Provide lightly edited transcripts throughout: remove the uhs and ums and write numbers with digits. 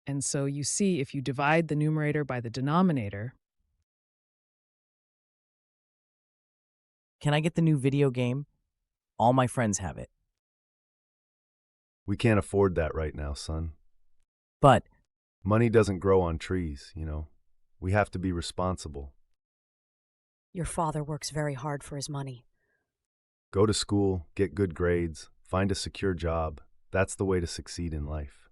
And so you see, if you divide the numerator by the denominator, Can I get the new video game? All my friends have it. We can't afford that right now, son. But Money doesn't grow on trees. We have to be responsible. Your father works very hard for his money. Go to school, get good grades, find a secure job. That's the way to succeed in life.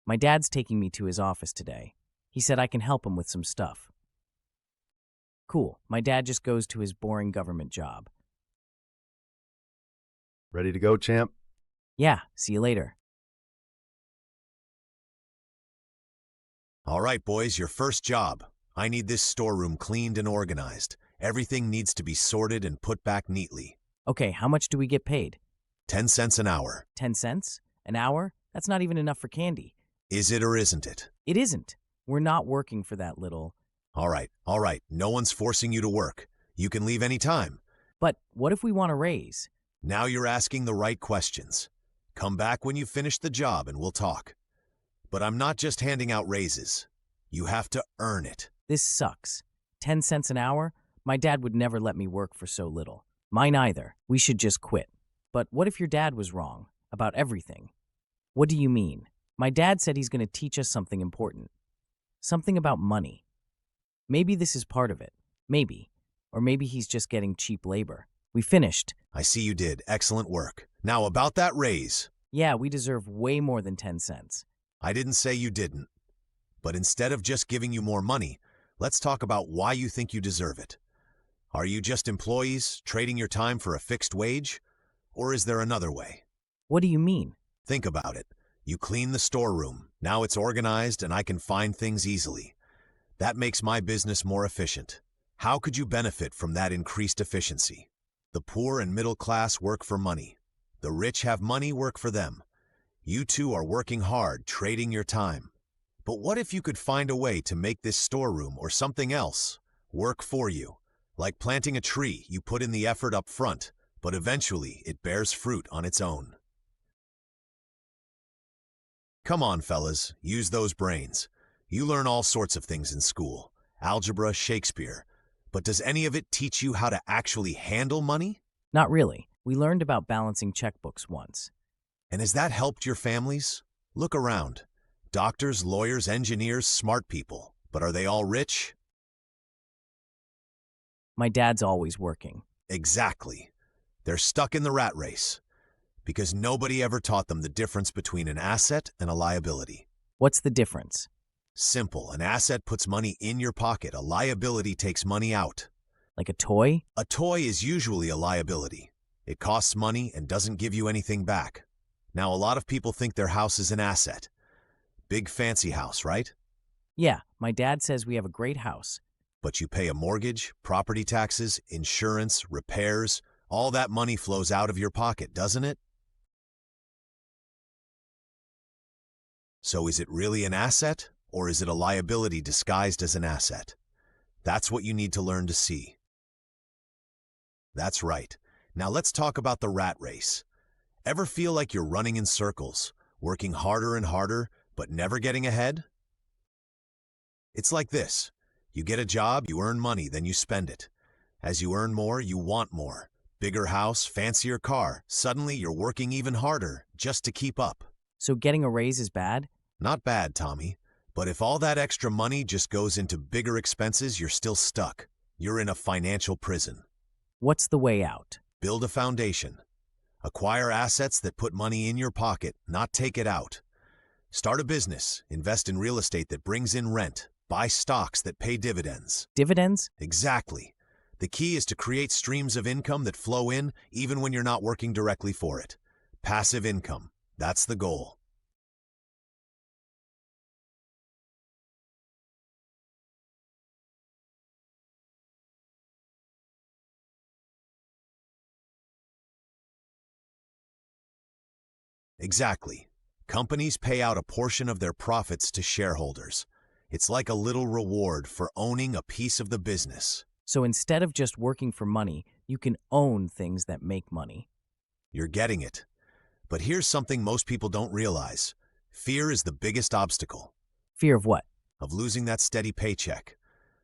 my dad's taking me to his office today. He said I can help him with some stuff. Cool. My dad just goes to his boring government job. Ready to go, champ? Yeah, see you later. All right, boys, your first job. I need this storeroom cleaned and organized. Everything needs to be sorted and put back neatly. Okay, how much do we get paid? 10 cents an hour. 10 cents? An hour? That's not even enough for candy. Is it or isn't it? It isn't. We're not working for that little. All right. No one's forcing you to work. You can leave any time. But what if we want a raise? Now you're asking the right questions. Come back when you've finished the job and we'll talk. But I'm not just handing out raises. You have to earn it. This sucks. 10 cents an hour? My dad would never let me work for so little. Mine either. We should just quit. But what if your dad was wrong about everything? What do you mean? My dad said he's going to teach us something important. Something about money. Maybe this is part of it. Maybe. Or maybe he's just getting cheap labor. We finished. I see you did. Excellent work. Now about that raise. Yeah, we deserve way more than 10 cents. I didn't say you didn't. But instead of just giving you more money, let's talk about why you think you deserve it. Are you just employees trading your time for a fixed wage? Or is there another way? What do you mean? Think about it. You clean the storeroom. Now it's organized and I can find things easily. That makes my business more efficient. How could you benefit from that increased efficiency? The poor and middle class work for money. The rich have money work for them. You two are working hard, trading your time. But what if you could find a way to make this storeroom or something else work for you? Like planting a tree, you put in the effort up front, but eventually it bears fruit on its own. Come on, fellas, use those brains. You learn all sorts of things in school, algebra, Shakespeare. But does any of it teach you how to actually handle money? Not really. We learned about balancing checkbooks once. And has that helped your families? Look around. Doctors, lawyers, engineers, smart people. But are they all rich? My dad's always working. Exactly. They're stuck in the rat race. Because nobody ever taught them the difference between an asset and a liability. What's the difference? Simple. An asset puts money in your pocket. A liability takes money out. Like a toy? A toy is usually a liability. It costs money and doesn't give you anything back. Now, a lot of people think their house is an asset. Big fancy house, right? Yeah, my dad says we have a great house. But you pay a mortgage, property taxes, insurance, repairs. All that money flows out of your pocket, doesn't it? So is it really an asset, or is it a liability disguised as an asset? That's what you need to learn to see. That's right. Now let's talk about the rat race. Ever feel like you're running in circles, working harder and harder, but never getting ahead? It's like this. You get a job, you earn money, then you spend it. As you earn more, you want more. Bigger house, fancier car. Suddenly you're working even harder just to keep up. So getting a raise is bad? Not bad, Tommy. But if all that extra money just goes into bigger expenses, you're still stuck. You're in a financial prison. What's the way out? Build a foundation. Acquire assets that put money in your pocket, not take it out. Start a business. Invest in real estate that brings in rent. Buy stocks that pay dividends. Dividends? Exactly. The key is to create streams of income that flow in even when you're not working directly for it. Passive income. That's the goal. Exactly. Companies pay out a portion of their profits to shareholders. It's like a little reward for owning a piece of the business. So instead of just working for money, you can own things that make money. You're getting it. But here's something most people don't realize. Fear is the biggest obstacle. Fear of what? Of losing that steady paycheck,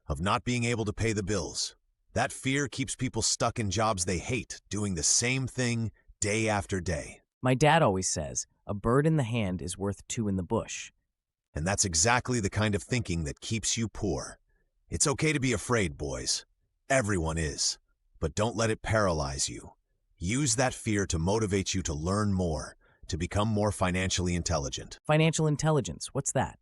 of not being able to pay the bills. That fear keeps people stuck in jobs they hate, doing the same thing day after day. My dad always says, a bird in the hand is worth two in the bush. And that's exactly the kind of thinking that keeps you poor. It's okay to be afraid, boys. Everyone is. But don't let it paralyze you. Use that fear to motivate you to learn more, to become more financially intelligent. Financial intelligence, what's that?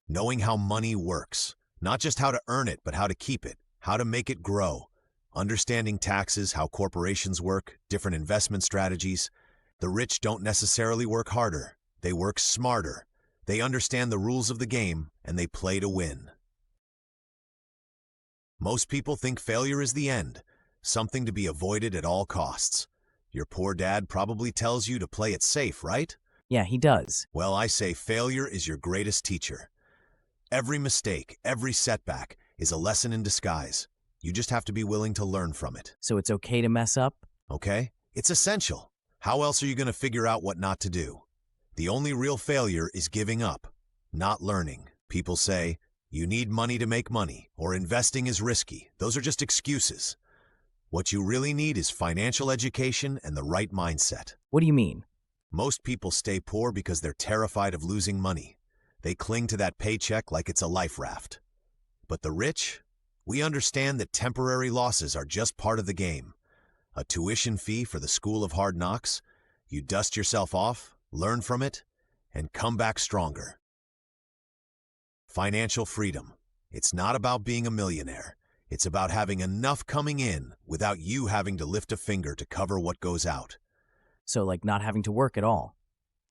Knowing how money works, not just how to earn it, but how to keep it, how to make it grow. Understanding taxes, how corporations work, different investment strategies. The rich don't necessarily work harder. They work smarter. They understand the rules of the game, and they play to win. Most people think failure is the end, something to be avoided at all costs. Your poor dad probably tells you to play it safe, right? Yeah, he does. Well, I say failure is your greatest teacher. Every mistake, every setback is a lesson in disguise. You just have to be willing to learn from it. So it's okay to mess up? Okay? It's essential. How else are you going to figure out what not to do? The only real failure is giving up, not learning. People say, you need money to make money, or investing is risky. Those are just excuses. What you really need is financial education and the right mindset. What do you mean? Most people stay poor because they're terrified of losing money. They cling to that paycheck like it's a life raft. But the rich, we understand that temporary losses are just part of the game. A tuition fee for the School of Hard Knocks. You dust yourself off, learn from it, and come back stronger. Financial freedom. It's not about being a millionaire. It's about having enough coming in without you having to lift a finger to cover what goes out. So like not having to work at all?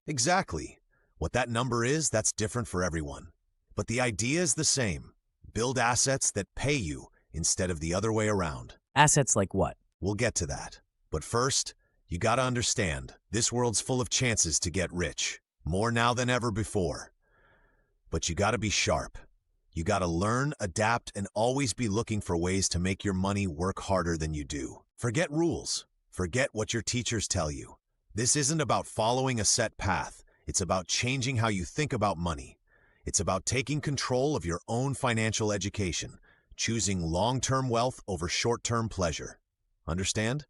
Exactly. What that number is, that's different for everyone. But the idea is the same. Build assets that pay you instead of the other way around. Assets like what? We'll get to that. But first, you gotta understand, this world's full of chances to get rich. More now than ever before. But you gotta be sharp. You gotta learn, adapt, and always be looking for ways to make your money work harder than you do. Forget rules. Forget what your teachers tell you. This isn't about following a set path. It's about changing how you think about money. It's about taking control of your own financial education, choosing long-term wealth over short-term pleasure. Understand?